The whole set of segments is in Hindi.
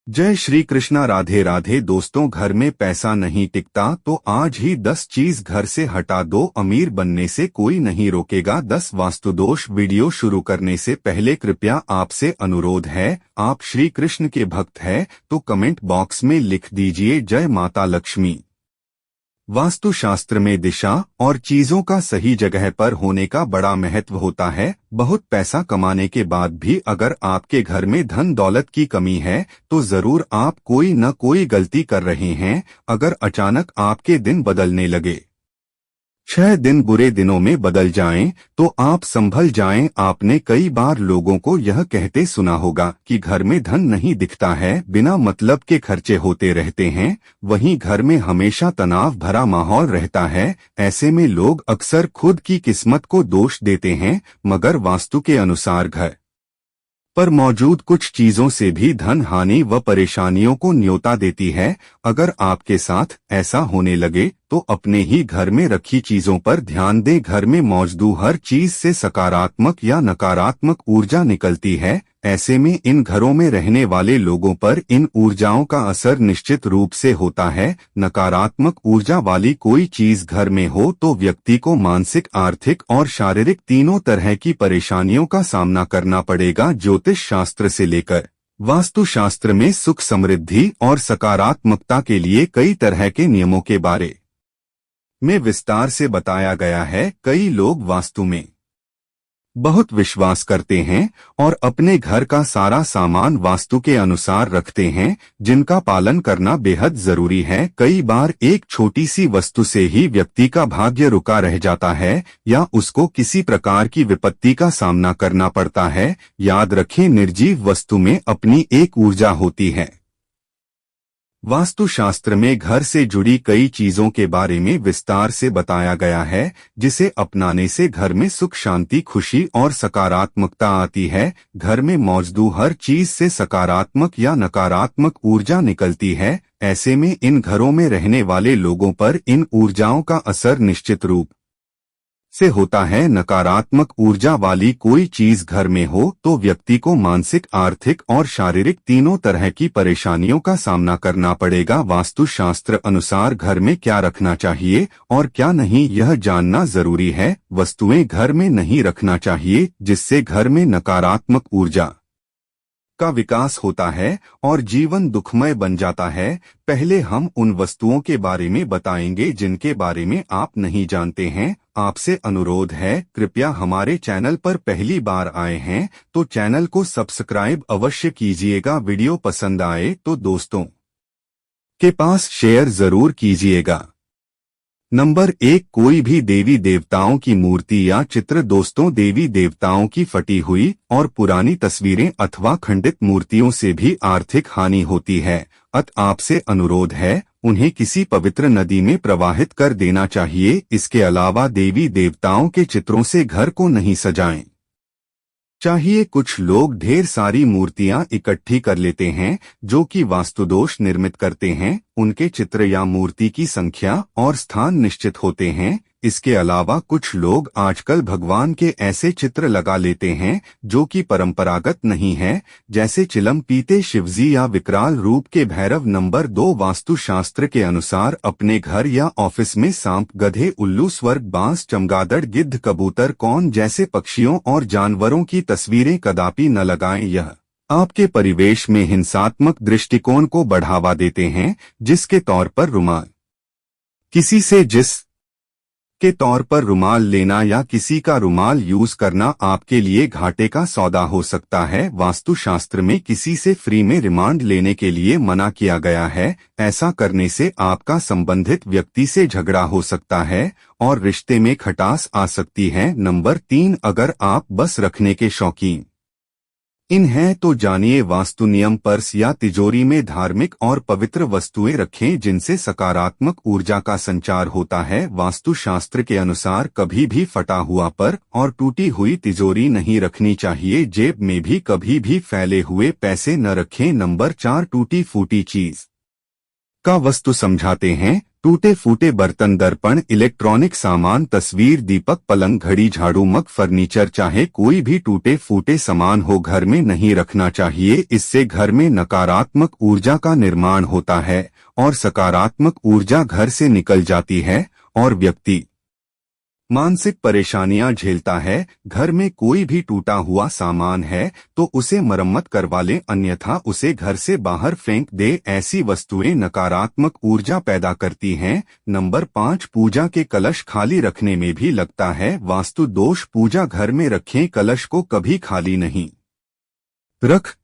जय श्री कृष्णा। राधे राधे दोस्तों, घर में पैसा नहीं टिकता तो आज ही 10 चीज घर से हटा दो, अमीर बनने से कोई नहीं रोकेगा। 10 वास्तुदोष। वीडियो शुरू करने से पहले कृपया आपसे अनुरोध है, आप श्री कृष्ण के भक्त हैं तो कमेंट बॉक्स में लिख दीजिए जय माता लक्ष्मी। वास्तुशास्त्र में दिशा और चीजों का सही जगह पर होने का बड़ा महत्व होता है। बहुत पैसा कमाने के बाद भी अगर आपके घर में धन दौलत की कमी है तो जरूर आप कोई न कोई गलती कर रहे हैं। अगर अचानक आपके दिन बदलने लगे, 6 दिन बुरे दिनों में बदल जाएं, तो आप संभल जाएं। आपने कई बार लोगों को यह कहते सुना होगा कि घर में धन नहीं दिखता है, बिना मतलब के खर्चे होते रहते हैं। वहीं घर में हमेशा तनाव भरा माहौल रहता है। ऐसे में लोग अक्सर खुद की किस्मत को दोष देते हैं, मगर वास्तु के अनुसार घर पर मौजूद कुछ चीजों से भी धन हानि व परेशानियों को न्योता देती है। अगर आपके साथ ऐसा होने लगे तो अपने ही घर में रखी चीजों पर ध्यान दें। घर में मौजूद हर चीज से सकारात्मक या नकारात्मक ऊर्जा निकलती है। ऐसे में इन घरों में रहने वाले लोगों पर इन ऊर्जाओं का असर निश्चित रूप से होता है। नकारात्मक ऊर्जा वाली कोई चीज घर में हो तो व्यक्ति को मानसिक, आर्थिक और शारीरिक तीनों तरह की परेशानियों का सामना करना पड़ेगा। ज्योतिष शास्त्र से लेकर वास्तु शास्त्र में सुख, समृद्धि और सकारात्मकता के लिए कई तरह के नियमों के बारे में विस्तार से बताया गया है। कई लोग वास्तु में बहुत विश्वास करते हैं और अपने घर का सारा सामान वास्तु के अनुसार रखते हैं, जिनका पालन करना बेहद जरूरी है। कई बार एक छोटी सी वस्तु से ही व्यक्ति का भाग्य रुका रह जाता है या उसको किसी प्रकार की विपत्ति का सामना करना पड़ता है। याद रखें, निर्जीव वस्तु में अपनी एक ऊर्जा होती है। वास्तुशास्त्र में घर से जुड़ी कई चीजों के बारे में विस्तार से बताया गया है, जिसे अपनाने से घर में सुख, शांति, खुशी और सकारात्मकता आती है। घर में मौजूद हर चीज से सकारात्मक या नकारात्मक ऊर्जा निकलती है। ऐसे में इन घरों में रहने वाले लोगों पर इन ऊर्जाओं का असर निश्चित रूप से होता है। नकारात्मक ऊर्जा वाली कोई चीज घर में हो तो व्यक्ति को मानसिक, आर्थिक और शारीरिक तीनों तरह की परेशानियों का सामना करना पड़ेगा। वास्तुशास्त्र अनुसार घर में क्या रखना चाहिए और क्या नहीं, यह जानना जरूरी है। वस्तुएं घर में नहीं रखना चाहिए जिससे घर में नकारात्मक ऊर्जा का विकास होता है और जीवन दुखमय बन जाता है। पहले हम उन वस्तुओं के बारे में बताएंगे जिनके बारे में आप नहीं जानते हैं। आपसे अनुरोध है, कृपया हमारे चैनल पर पहली बार आए हैं तो चैनल को सब्सक्राइब अवश्य कीजिएगा। वीडियो पसंद आए तो दोस्तों के पास शेयर जरूर कीजिएगा। नंबर 1, कोई भी देवी देवताओं की मूर्ति या चित्र। दोस्तों, देवी देवताओं की फटी हुई और पुरानी तस्वीरें अथवा खंडित मूर्तियों से भी आर्थिक हानि होती है। आपसे अनुरोध है, उन्हें किसी पवित्र नदी में प्रवाहित कर देना चाहिए। इसके अलावा देवी देवताओं के चित्रों से घर को नहीं सजाएं चाहिए। कुछ लोग ढेर सारी मूर्तियां इकट्ठी कर लेते हैं जो कि वास्तुदोष निर्मित करते हैं। उनके चित्र या मूर्ति की संख्या और स्थान निश्चित होते हैं। इसके अलावा कुछ लोग आजकल भगवान के ऐसे चित्र लगा लेते हैं जो कि परंपरागत नहीं है, जैसे चिलम पीते शिवजी या विकराल रूप के भैरव। नंबर 2, वास्तुशास्त्र के अनुसार अपने घर या ऑफिस में सांप, गधे, उल्लू, स्वर्ग, बांस, चमगादड़, गिद्ध, कबूतर, कौन जैसे पक्षियों और जानवरों की तस्वीरें कदापि न लगाएं। यह आपके परिवेश में हिंसात्मक दृष्टिकोण को बढ़ावा देते हैं। जिसके तौर पर रुमाल किसी से जिस के तौर पर रुमाल लेना या किसी का रुमाल यूज करना आपके लिए घाटे का सौदा हो सकता है। वास्तुशास्त्र में किसी से फ्री में रिमांड लेने के लिए मना किया गया है। ऐसा करने से आपका संबंधित व्यक्ति से झगड़ा हो सकता है और रिश्ते में खटास आ सकती है। नंबर 3, अगर आप बस रखने के शौकीन हैं तो जानिए, वास्तु नियम पर्स या तिजोरी में धार्मिक और पवित्र वस्तुएं रखें जिनसे सकारात्मक ऊर्जा का संचार होता है। वास्तुशास्त्र के अनुसार कभी भी फटा हुआ पर और टूटी हुई तिजोरी नहीं रखनी चाहिए। जेब में भी कभी भी फैले हुए पैसे न रखें। नंबर 4, टूटी फूटी चीज का वस्तु समझाते हैं टूटे फूटे बर्तन, दर्पण, इलेक्ट्रॉनिक सामान, तस्वीर, दीपक, पलंग, घड़ी, झाड़ू, मग, फर्नीचर, चाहे कोई भी टूटे फूटे सामान हो, घर में नहीं रखना चाहिए। इससे घर में नकारात्मक ऊर्जा का निर्माण होता है और सकारात्मक ऊर्जा घर से निकल जाती है और व्यक्ति मानसिक परेशानियां झेलता है। घर में कोई भी टूटा हुआ सामान है तो उसे मरम्मत करवा लें, अन्यथा उसे घर से बाहर फेंक दे। ऐसी वस्तुएं नकारात्मक ऊर्जा पैदा करती हैं। नंबर 5, पूजा के कलश खाली रखने में भी लगता है वास्तु दोष। पूजा घर में रखें, कलश को कभी खाली नहीं रख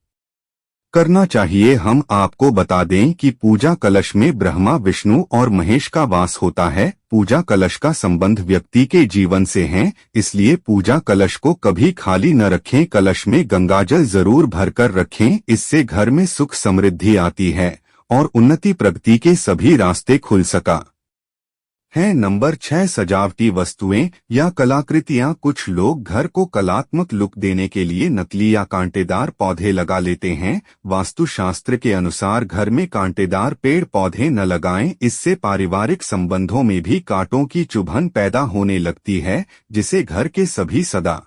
करना चाहिए। हम आपको बता दें कि पूजा कलश में ब्रह्मा, विष्णु और महेश का वास होता है। पूजा कलश का संबंध व्यक्ति के जीवन से है, इसलिए पूजा कलश को कभी खाली न रखें। कलश में गंगाजल जरूर भरकर रखें, इससे घर में सुख समृद्धि आती है और उन्नति प्रगति के सभी रास्ते खुल सका है। नंबर 6, सजावटी वस्तुएं या कलाकृतियां। कुछ लोग घर को कलात्मक लुक देने के लिए नकली या कांटेदार पौधे लगा लेते हैं। वास्तुशास्त्र के अनुसार घर में कांटेदार पेड़ पौधे न लगाएं, इससे पारिवारिक संबंधों में भी कांटों की चुभन पैदा होने लगती है, जिसे घर के सभी सदा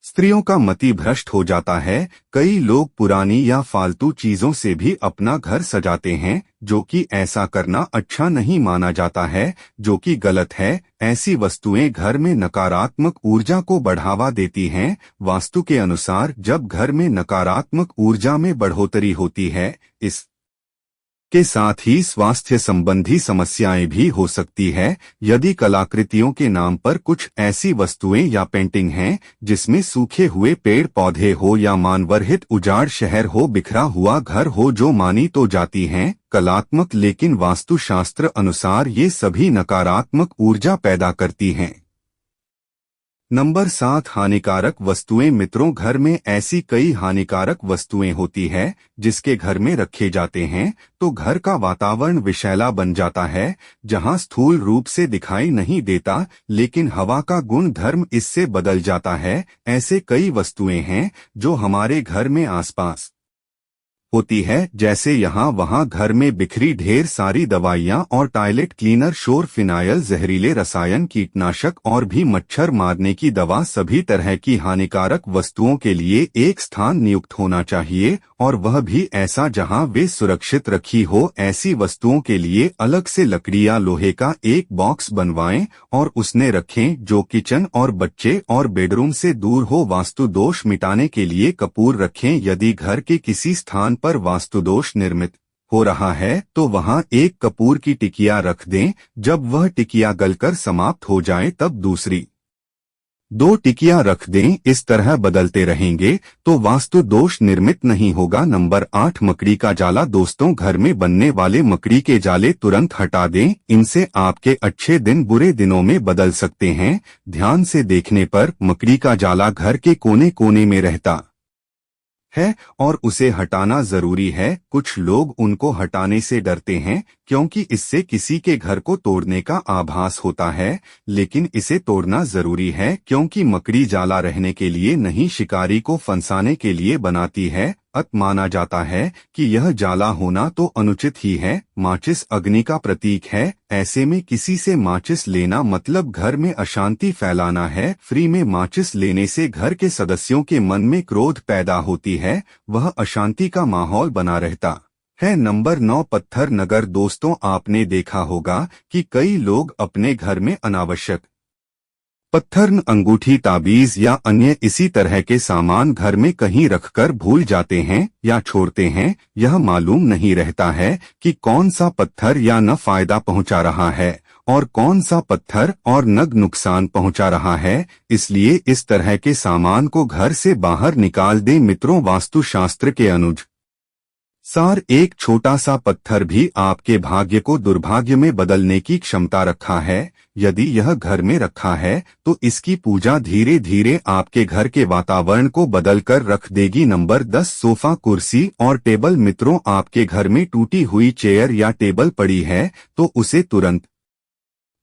स्त्रियों का मति भ्रष्ट हो जाता है। कई लोग पुरानी या फालतू चीजों से भी अपना घर सजाते हैं, जो कि ऐसा करना अच्छा नहीं माना जाता है, जो कि गलत है। ऐसी वस्तुएं घर में नकारात्मक ऊर्जा को बढ़ावा देती हैं। वास्तु के अनुसार जब घर में नकारात्मक ऊर्जा में बढ़ोतरी होती है, इस के साथ ही स्वास्थ्य संबंधी समस्याएं भी हो सकती है। यदि कलाकृतियों के नाम पर कुछ ऐसी वस्तुएं या पेंटिंग हैं जिसमें सूखे हुए पेड़ पौधे हो या मानवरहित उजाड़ शहर हो, बिखरा हुआ घर हो, जो मानी तो जाती हैं कलात्मक, लेकिन वास्तुशास्त्र अनुसार ये सभी नकारात्मक ऊर्जा पैदा करती हैं। नंबर 7, हानिकारक वस्तुएं। मित्रों, घर में ऐसी कई हानिकारक वस्तुएं होती है जिसके घर में रखे जाते हैं तो घर का वातावरण विषैला बन जाता है, जहां स्थूल रूप से दिखाई नहीं देता, लेकिन हवा का गुण धर्म इससे बदल जाता है। ऐसे कई वस्तुएं हैं जो हमारे घर में आसपास होती है, जैसे यहाँ वहाँ घर में बिखरी ढेर सारी दवाइयाँ और टॉयलेट क्लीनर, शोर, फिनाइल, जहरीले रसायन, कीटनाशक और भी मच्छर मारने की दवा। सभी तरह की हानिकारक वस्तुओं के लिए एक स्थान नियुक्त होना चाहिए, और वह भी ऐसा जहाँ वे सुरक्षित रखी हो। ऐसी वस्तुओं के लिए अलग से लकड़ी या लोहे का एक बॉक्स बनवाएं और उसने रखें, जो किचन और बच्चे और बेडरूम से दूर हो। वास्तु दोष मिटाने के लिए कपूर रखें। यदि घर के किसी स्थान पर वास्तुदोष निर्मित हो रहा है तो वहां एक कपूर की टिकिया रख दें। जब वह टिकिया गलकर समाप्त हो जाए तब दूसरी 2 टिकिया रख दें। इस तरह बदलते रहेंगे तो वास्तु दोष निर्मित नहीं होगा। नंबर 8, मकड़ी का जाला। दोस्तों, घर में बनने वाले मकड़ी के जाले तुरंत हटा दें, इनसे आपके अच्छे दिन बुरे दिनों में बदल सकते हैं। ध्यान से देखने पर मकड़ी का जाला घर के कोने कोने में रहता है और उसे हटाना जरूरी है। कुछ लोग उनको हटाने से डरते हैं क्योंकि इससे किसी के घर को तोड़ने का आभास होता है, लेकिन इसे तोड़ना जरूरी है क्योंकि मकड़ी जाला रहने के लिए नहीं, शिकारी को फंसाने के लिए बनाती है। माना जाता है कि यह जाला होना तो अनुचित ही है। माचिस अग्नि का प्रतीक है, ऐसे में किसी से माचिस लेना मतलब घर में अशांति फैलाना है। फ्री में माचिस लेने से घर के सदस्यों के मन में क्रोध पैदा होती है, वह अशांति का माहौल बना रहता है। नंबर 9, पत्थर नगर। दोस्तों, आपने देखा होगा कि कई लोग अपने घर में अनावश्यक पत्थर, अंगूठी, ताबीज या अन्य इसी तरह के सामान घर में कहीं रखकर भूल जाते हैं या छोड़ते हैं। यह मालूम नहीं रहता है कि कौन सा पत्थर या न फायदा पहुंचा रहा है और कौन सा पत्थर और नग नुकसान पहुंचा रहा है, इसलिए इस तरह के सामान को घर से बाहर निकाल दें। मित्रों, वास्तुशास्त्र के अनुसार एक छोटा सा पत्थर भी आपके भाग्य को दुर्भाग्य में बदलने की क्षमता रखा है। यदि यह घर में रखा है तो इसकी पूजा धीरे धीरे आपके घर के वातावरण को बदलकर रख देगी। नंबर 10, सोफा, कुर्सी और टेबल। मित्रों, आपके घर में टूटी हुई चेयर या टेबल पड़ी है तो उसे तुरंत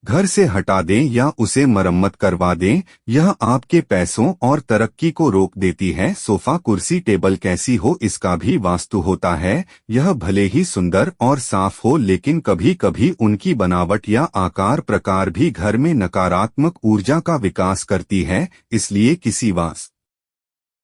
घर से हटा दें या उसे मरम्मत करवा दें, यह आपके पैसों और तरक्की को रोक देती है। सोफा कुर्सी टेबल कैसी हो इसका भी वास्तु होता है। यह भले ही सुंदर और साफ हो लेकिन कभी कभी उनकी बनावट या आकार प्रकार भी घर में नकारात्मक ऊर्जा का विकास करती है। इसलिए किसी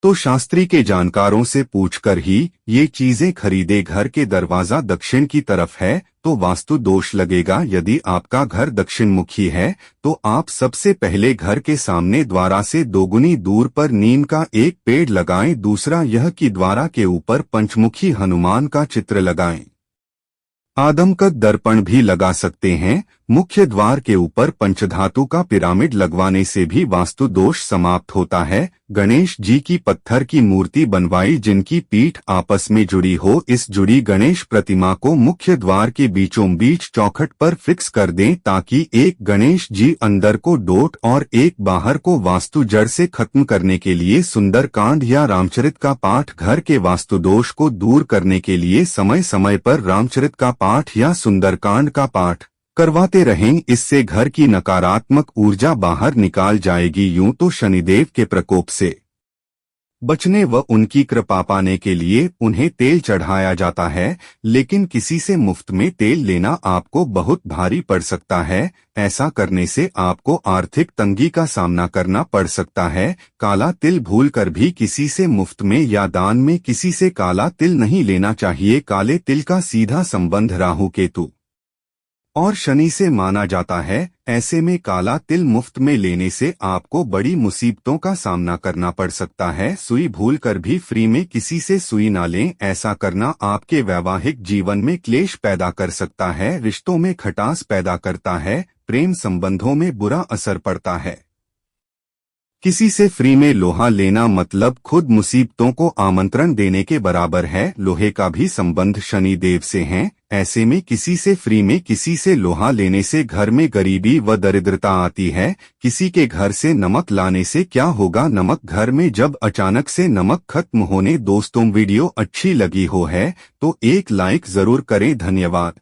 तो शास्त्री के जानकारों से पूछकर ही ये चीजें खरीदे। घर के दरवाजा दक्षिण की तरफ है तो वास्तु दोष लगेगा। यदि आपका घर दक्षिण मुखी है तो आप सबसे पहले घर के सामने द्वारा से दोगुनी दूर पर नीम का एक पेड़ लगाएं। दूसरा यह कि द्वारा के ऊपर पंचमुखी हनुमान का चित्र लगाएं। आदमकद दर्पण भी लगा सकते हैं। मुख्य द्वार के ऊपर पंचधातु का पिरामिड लगवाने से भी वास्तु दोष समाप्त होता है। गणेश जी की पत्थर की मूर्ति बनवाई जिनकी पीठ आपस में जुड़ी हो। इस जुड़ी गणेश प्रतिमा को मुख्य द्वार के बीचों बीच चौखट पर फिक्स कर दें ताकि एक गणेश जी अंदर को डोट और एक बाहर को वास्तु जड़ से खत्म करने के लिए सुंदरकांड या रामचरित का पाठ। घर के वास्तु दोष को दूर करने के लिए समय समय पर रामचरित का पाठ या सुंदरकांड का पाठ करवाते रहें। इससे घर की नकारात्मक ऊर्जा बाहर निकाल जाएगी। यूं तो शनिदेव के प्रकोप से बचने व उनकी कृपा पाने के लिए उन्हें तेल चढ़ाया जाता है, लेकिन किसी से मुफ्त में तेल लेना आपको बहुत भारी पड़ सकता है। ऐसा करने से आपको आर्थिक तंगी का सामना करना पड़ सकता है। काला तिल भूलकर भी किसी से मुफ्त में या दान में किसी से काला तिल नहीं लेना चाहिए। काले तिल का सीधा संबंध राहु केतु और शनि से माना जाता है। ऐसे में काला तिल मुफ्त में लेने से आपको बड़ी मुसीबतों का सामना करना पड़ सकता है। सुई भूलकर भी फ्री में किसी से सुई ना लें। ऐसा करना आपके वैवाहिक जीवन में क्लेश पैदा कर सकता है, रिश्तों में खटास पैदा करता है, प्रेम संबंधों में बुरा असर पड़ता है। किसी से फ्री में लोहा लेना मतलब खुद मुसीबतों को आमंत्रण देने के बराबर है। लोहे का भी संबंध शनि देव से है। ऐसे में किसी से फ्री में किसी से लोहा लेने से घर में गरीबी व दरिद्रता आती है। किसी के घर से नमक लाने से क्या होगा? नमक घर में जब अचानक से नमक खत्म होने। दोस्तों वीडियो अच्छी लगी हो है तो एक लाइक जरूर करें। धन्यवाद।